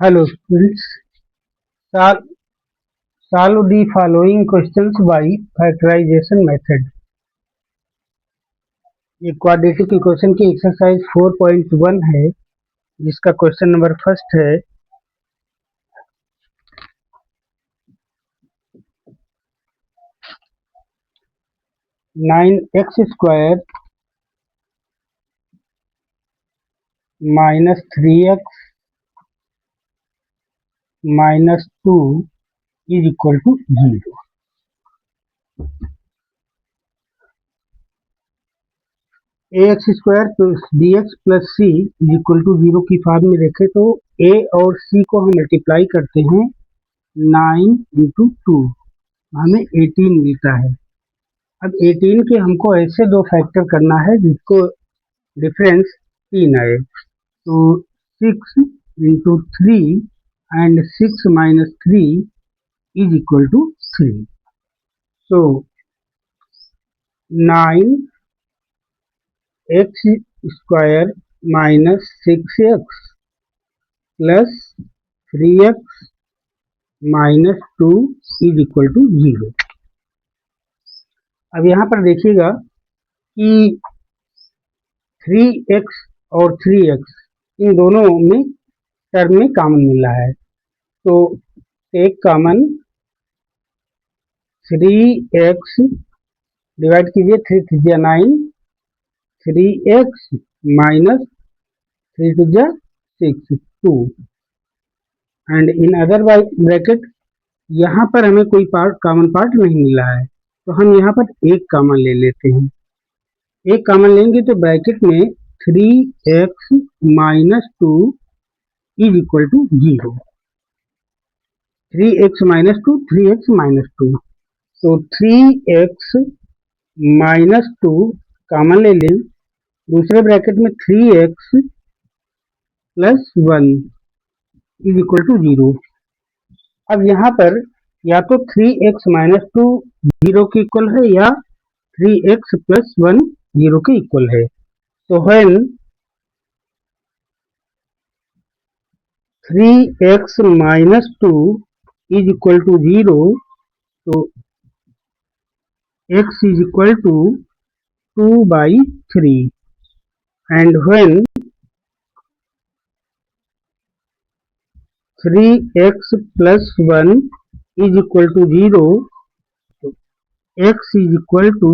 Hello students, solve, solve the following questions by factorization method. ये quadratic equation की exercise 4.1 है जिसका question number first है 9x² minus 3x minus 2 is equal to 0. ax² plus bx plus c is equal to 0 की form में देखें तो a और c को हम मल्टीप्लाई करते हैं 9 इंटू 2 हमें 18 मिलता है। अब 18 के हमको ऐसे दो फैक्टर करना है जिसको डिफरेंस 3 आए, तो 6 into 3 and 6 minus 3 is equal to 3। So 9x² minus 6x plus 3x minus 2 is equal to 0। अब यहाँ पर देखिएगा कि 3x और 3x इन दोनों में टर्म में कॉमन मिल रहा है, तो एक कॉमन 3x डिवाइड कीजिए, 3 3 9, 3x minus 3 2 6 2 and in other bracket यहाँ पर हमें कोई कॉमन पार्ट नहीं मिला है, तो हम यहाँ पर एक कॉमन ले लेते हैं। एक कॉमन लेंगे तो ब्रैकेट में 3x minus 2 is equal to 0। 3x minus 2, 3x minus 2, तो 3x माइनस 2 कॉमन ले लें, दूसरे ब्रैकेट में 3x plus 1 is equal to 0। अब यहाँ पर या तो 3x माइनस 2 0 के इक्वल है या 3x प्लस 1 0 के इक्वल है, तो when 3x minus 2 is equal to 0, तो x is equal to 2/3 and when 3x plus 1 is equal to 0, तो x is equal to,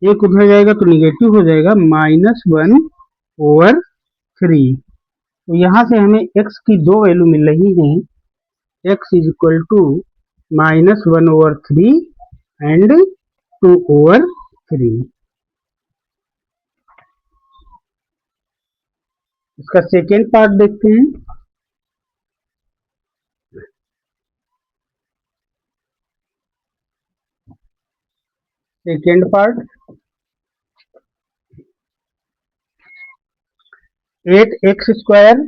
एक उधर जाएगा तो निगेटिव हो जाएगा, -1/3। तो यहाँ से हमें x की दो वैल्यू मिल रही हैं, x is equal to -1/3 and 2/3। इसका सेकेंड पार्ट देखते हैं। Second part 8x²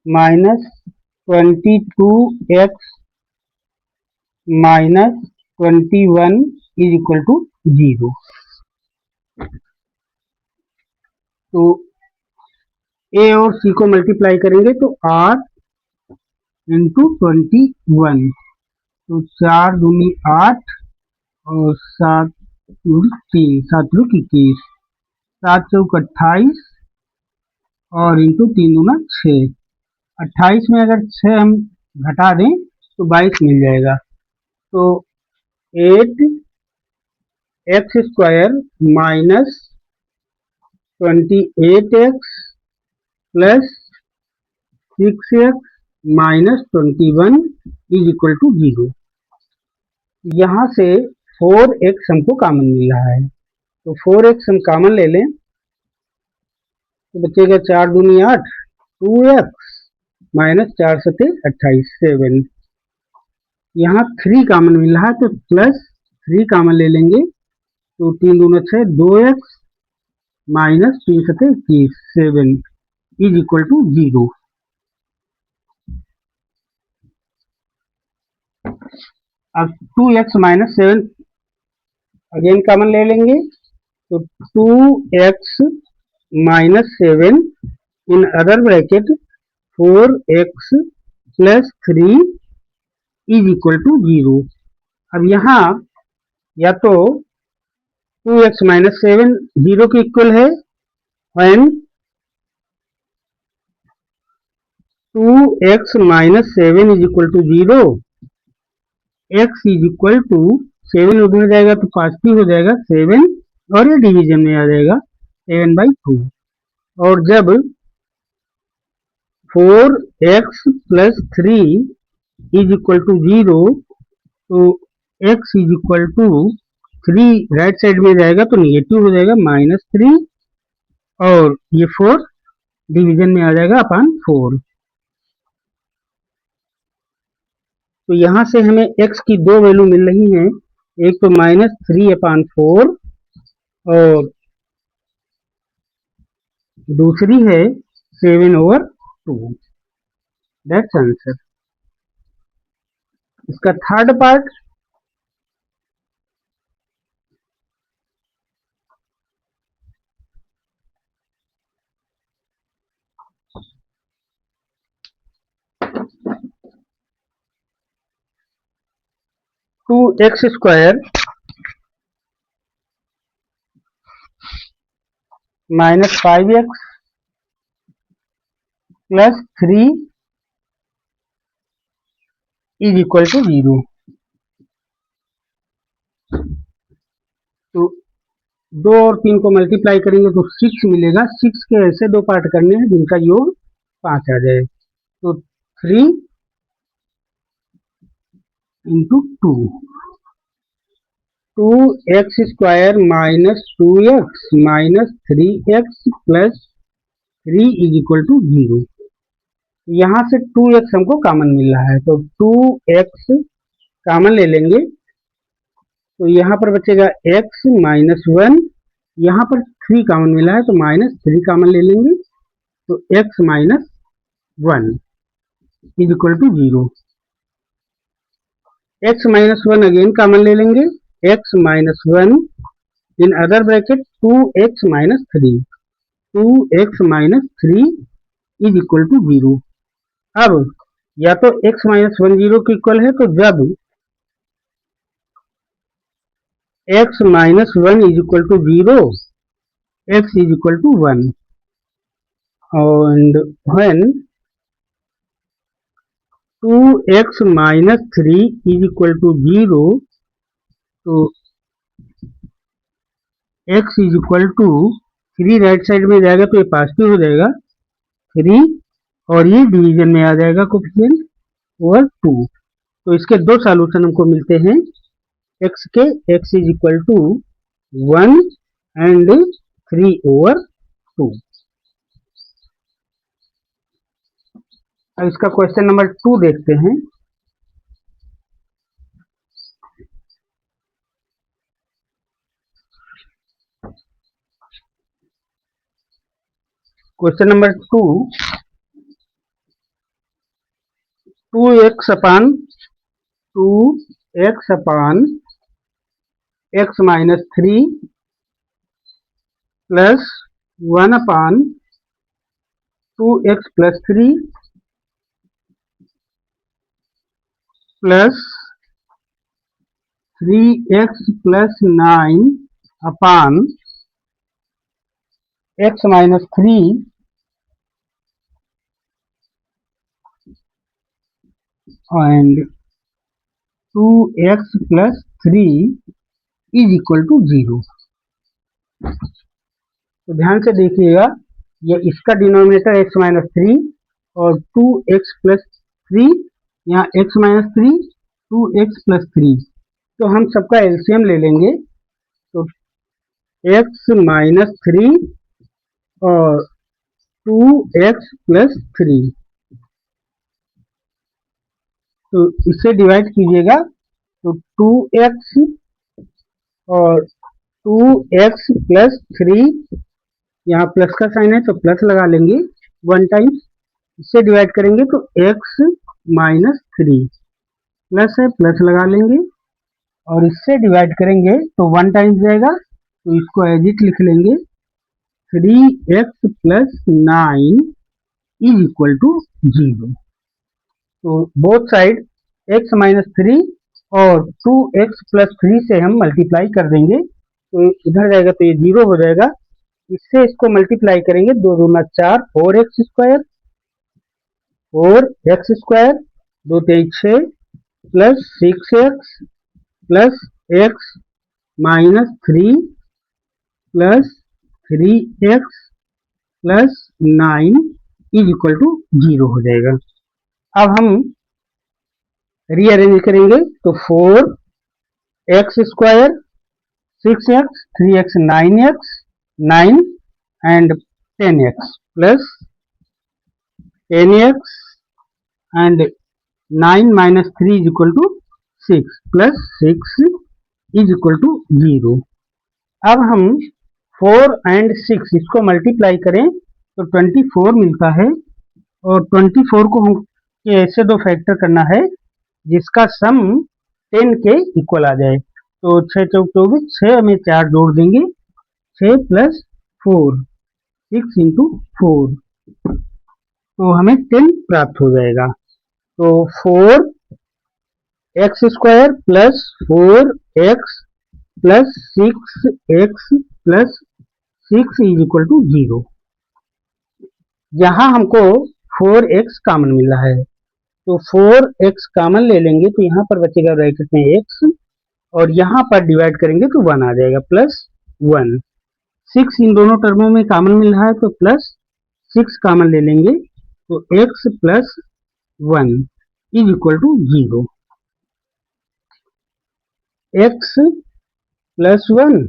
minus 22x minus 21 is equal to 0। तो a और c को मल्टीप्लाई करेंगे तो r इंटू 21, तो 4 दूनी 8 और 7 3, 7 21, 7 चौक 28 और इंटू 3 दूना 6। 28 में अगर 6 हम घटा दें तो 22 मिल जाएगा, तो 8x² minus 28x plus 6x minus 21 is equal to 0। यहाँ से 4x हमको कॉमन मिल रहा है, तो 4x हम कॉमन ले लें तो बचेगा 4 दूनी 8, 2x माइनस 4 सते 28 7। यहाँ 3 कॉमन मिल रहा है तो प्लस 3 कॉमन ले लेंगे, तो 3 दूना 6, 2x माइनस 3 सते 21 7 इज इक्वल टू 0। अब 2x माइनस 7 अगेन कॉमन ले लेंगे, तो 2x minus 7 in other bracket 4x plus 3 is equal to 0। अब यहाँ या तो 2x माइनस 7 0 के इक्वल है, when 2x minus 7 is equal to 0, x is equal to 7 उधर जाएगा तो पॉजिटिव हो जाएगा 7, और ये डिवीजन में आ जाएगा 7/2। और जब 4x plus 3 is equal to 0, तो x is equal to 3 right side में जाएगा तो निगेटिव हो जाएगा -3, और ये 4 डिवीजन में आ जाएगा अपॉन 4। तो यहाँ से हमें x की दो वैल्यू मिल रही हैं, एक तो -3/4 और दूसरी है 7/2। That's answer. इसका third part, two x square minus 5x plus 3 is equal to 0। तो 2 और 3 को मल्टीप्लाई करेंगे तो 6 मिलेगा। 6 के ऐसे दो पार्ट करने हैं जिनका योग 5 आ जाए। तो 3 into 2, 2x square minus 2x minus 3x plus 3 is equal to 0। यहाँ से 2x हमको कॉमन मिल रहा है, तो 2x कॉमन ले लेंगे, तो यहाँ पर बचेगा x माइनस 1, यहाँ पर 3 कॉमन मिला है तो -3 कॉमन ले लेंगे, तो x minus 1 is equal to 0। x minus 1 again common ले लेंगे, x minus 1 in other bracket 2x minus 3, 2x minus 3 is equal to 0। अब या तो x माइनस 1 0 के इक्वल है, तो जब x minus 1 is equal to 0, x is equal to 1, and when 2x minus 3 is equal to 0, तो x is equal to 3 right side में जाएगा तो ये पॉजिटिव हो जाएगा 3, और ये डिवीजन में आ जाएगा कोफिशिएंट ओवर 2। तो इसके दो सॉल्यूशन हमको मिलते हैं x के, x is equal to 1 and 3/2। अब इसका क्वेश्चन नंबर 2 देखते हैं। Question number 2, 2x upon x minus 3 plus 1 upon 2x plus 3 plus 3x plus 9 upon x minus 3 and 2x plus 3 is equal to 0। तो ध्यान से देखिएगा, ये इसका डिनोमिनेटर x माइनस 3 और 2x प्लस 3, यहाँ x माइनस 3 2x प्लस 3, तो हम सबका एलसीएम ले लेंगे, तो x माइनस 3 और 2x प्लस 3, तो इससे डिवाइड कीजिएगा, तो 2x और 2x प्लस 3, यहाँ प्लस का साइन है तो प्लस लगा लेंगे 1 टाइम्स, इससे डिवाइड करेंगे तो x माइनस 3, प्लस है प्लस लगा लेंगे, और इससे डिवाइड करेंगे तो 1 टाइम्स जाएगा, तो इसको एज इट लिख लेंगे 3x plus 9 is equal to 0। तो बोथ साइड x माइनस 3 और 2x+3 से हम मल्टीप्लाई कर देंगे, तो इधर जाएगा तो ये 0 हो जाएगा। इससे इसको मल्टीप्लाई करेंगे, 2 दूना 4, 4x² 4x², 2 तेईस 6 plus 6x plus x minus 3 plus 3x plus 9 is equal to 0 हो जाएगा। अब हम रीअरेंज करेंगे तो 4x², 6x, 3x, 9x 9 and 10x plus 10x and 9 minus 3 is equal to 6 plus 6 is equal to 0। अब हम 4 and 6 इसको मल्टीप्लाई करें तो 24 मिलता है, और 24 को हम ऐसे दो फैक्टर करना है जिसका सम 10 के इक्वल आ जाए। तो 6 चौक 24, 6 में 4 जोड़ देंगे, 6 प्लस 4, 6 इंटू 4, तो हमें 10 प्राप्त हो जाएगा। तो 4x² plus 4x plus 6x plus 6 is equal to 0। यहाँ हमको 4x कॉमन मिल रहा है, तो 4x कॉमन ले लेंगे तो यहाँ पर बचेगा ब्रैकेट में x, और यहाँ पर डिवाइड करेंगे तो 1 आ जाएगा प्लस 1। 6 इन दोनों टर्मों में कॉमन मिल रहा है तो प्लस 6 कॉमन ले लेंगे, तो x plus 1 is equal to 0। x plus 1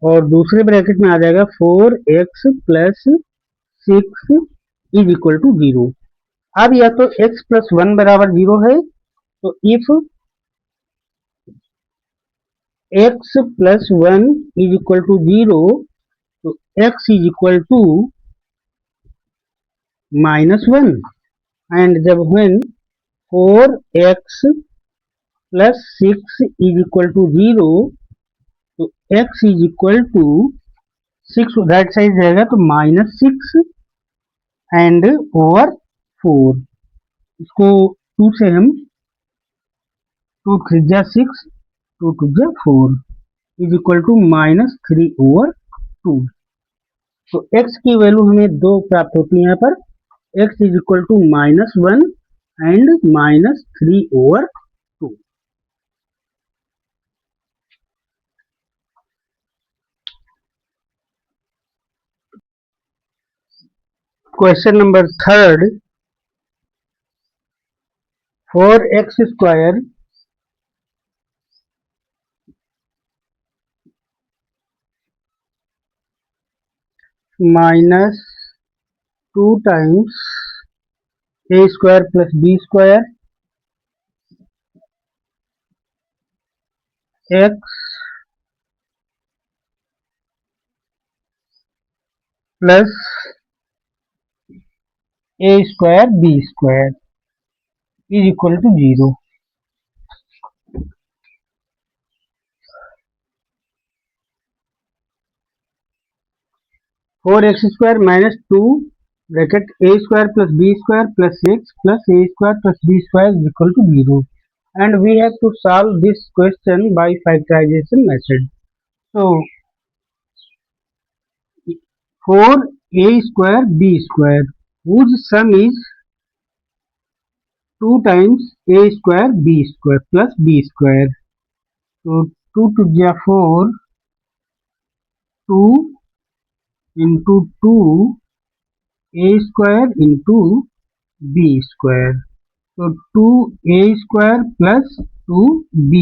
और दूसरे ब्रैकेट में आ जाएगा 4x plus 6 is equal to 0। अब या तो x प्लस 1 बराबर 0 है, तो if x plus 1 is equal to 0, तो x is equal to -1, and जब when 4x plus 6 is equal to 0, तो x is equal to 6 right side जाएगा तो -6 एंड ओवर 4, इसको 2 से हम 2 3 6, 2 2 4 इज इक्वल टू -3 ओवर 2। तो x की वैल्यू हमें 2 प्राप्त होती है यहाँ पर, x is equal to -1 and -3 over 2। Question number 3, 4x² minus 2 times a² plus b² x plus a² b² is equal to 0। 4x² minus 2 bracket a² plus b² plus 6 plus a² plus b² is equal to 0, and we have to solve this question by factorization method. So 4a² b² whose sum is 2 times a² b² plus b², so 2 to the 4, 2 into 2 a² into b², so 2a² plus 2b²।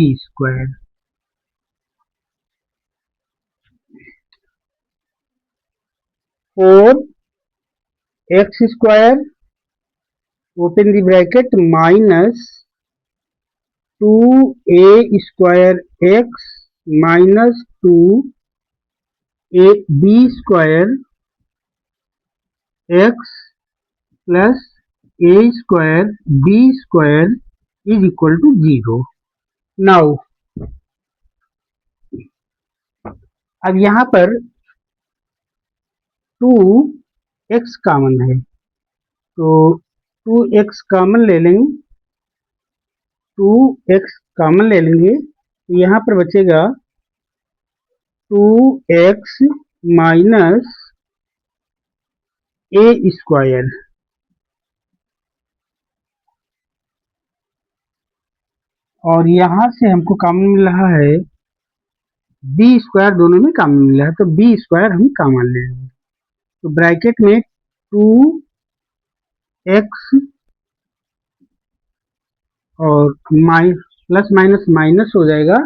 4x² open the bracket minus 2a² x minus 2ab² x plus a² b² is equal to 0। Now अब यहाँ पर 2x common है, तो 2x common ले लेंगे, 2x common ले लेंगे तो यहाँ पर बचेगा 2x माइनस ए स्क्वायर, और यहाँ से हमको कॉमन मिल रहा है बी स्क्वायर, दोनों में कॉमन मिल रहा है तो बी स्क्वायर हम कॉमन ले लेंगे। तो ब्रैकेट में 2x और प्लस माइनस माइनस हो जाएगा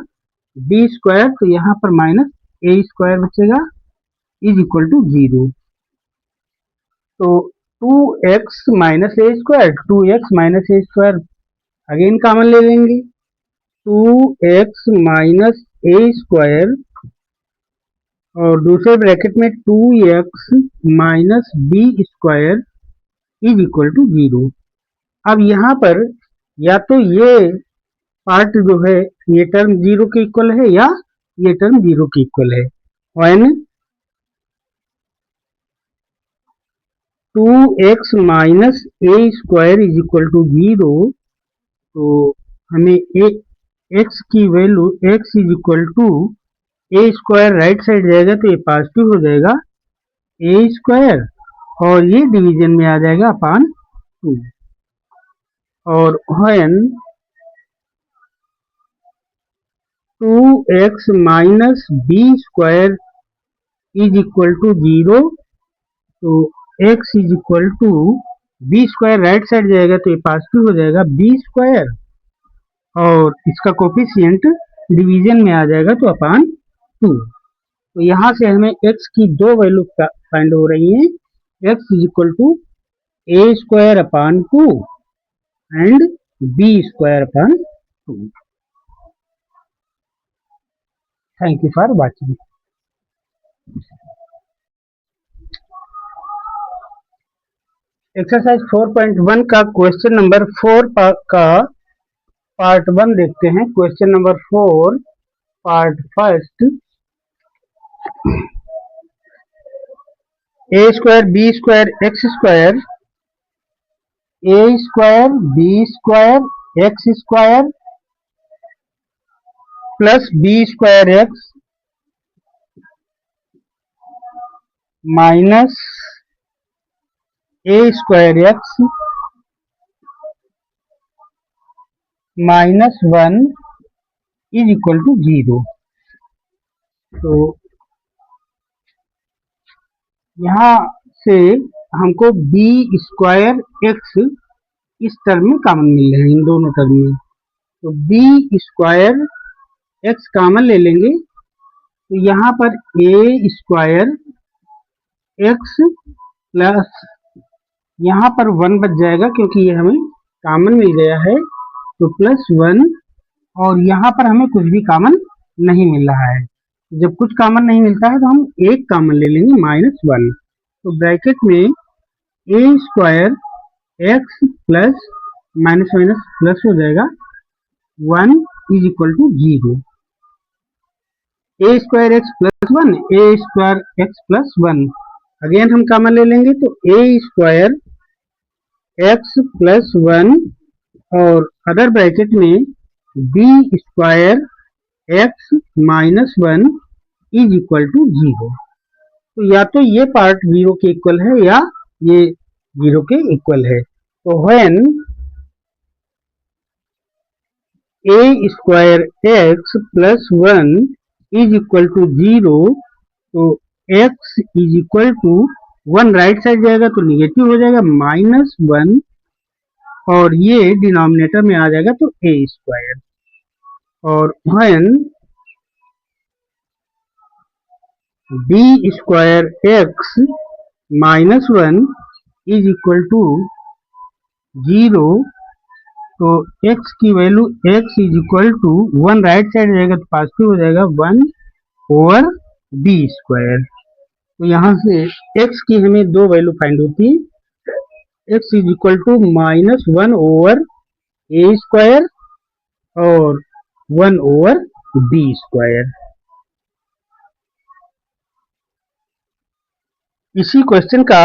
बी स्क्वायर, तो यहाँ पर माइनस ए स्क्वायर बचेगा इज इक्वल टू 0। तो 2x minus A square, 2x minus A square again common ले लेंगे, 2x माइनस ए स्क्वायर और दूसरे ब्रैकेट में 2x minus B square is equal to 0। अब यहाँ पर या तो ये पार्ट जो है ये टर्म 0 के इक्वल है या ये टर्म 0 के इक्वल है। When 2x minus A square is equal to 0, तो हमें x की value x is equal to A square right side जाएगा तो ये पॉजिटिव हो जाएगा ए स्क्वायर, और ये डिवीजन में आ जाएगा अपान 2। और when 2x minus B square is equal to 0, तो x is equal to B square right side जाएगा तो ये पॉजिटिव हो जाएगा बी स्क्वायर, और इसका कोफिशिएंट डिवीजन में आ जाएगा तो अपान 2। तो यहाँ से हमें x की दो वैल्यू फाइंड हो रही हैं, x is equal to A square upon 2 and B square upon 2। Thank you for watching. Exercise 4.1 का क्वेश्चन नंबर 4 का पार्ट 1 देखते हैं। Question number 4 part first, A square B square X square, A square B square X square plus B square x minus A square x minus 1 is equal to 0। तो यहाँ से हमको B square X इस term में common मिल रहे हैं, इन दोनों टर्म में। तो बी स्क्वायर एक्स कॉमन ले लेंगे तो यहाँ पर ए स्क्वायर एक्स प्लस यहाँ पर 1 बच जाएगा क्योंकि ये हमें कॉमन मिल गया है, तो प्लस 1, और यहाँ पर हमें कुछ भी कॉमन नहीं मिल रहा है। जब कुछ कॉमन नहीं मिलता है तो हम एक कॉमन ले लेंगे माइनस 1। तो ब्रैकेट में a square x plus minus minus plus हो जाएगा 1 is equal to 0। A square x plus 1, a square x plus 1 again हम कॉमन ले लेंगे तो ए स्क्वायर एक्स प्लस 1 और अदर ब्रैकेट में b square x minus 1 is equal to 0। तो या तो ये पार्ट 0 के इक्वल है या ये 0 के इक्वल है। तो when A square x plus 1 is equal to 0, तो x is equal to 1 right side जाएगा तो निगेटिव हो जाएगा माइनस 1, और ये डिनोमिनेटर में आ जाएगा तो ए स्क्वायर। और when B square x minus 1 is equal to 0, तो x की value x is equal to 1 right side जाएगा तो पॉजिटिव हो जाएगा 1 ओवर बी स्क्वायर। तो यहाँ से x की हमें दो वैल्यू फाइंड होती है, x is equal to minus 1 over A square और 1 ओवर बी स्क्वायर। इसी क्वेश्चन का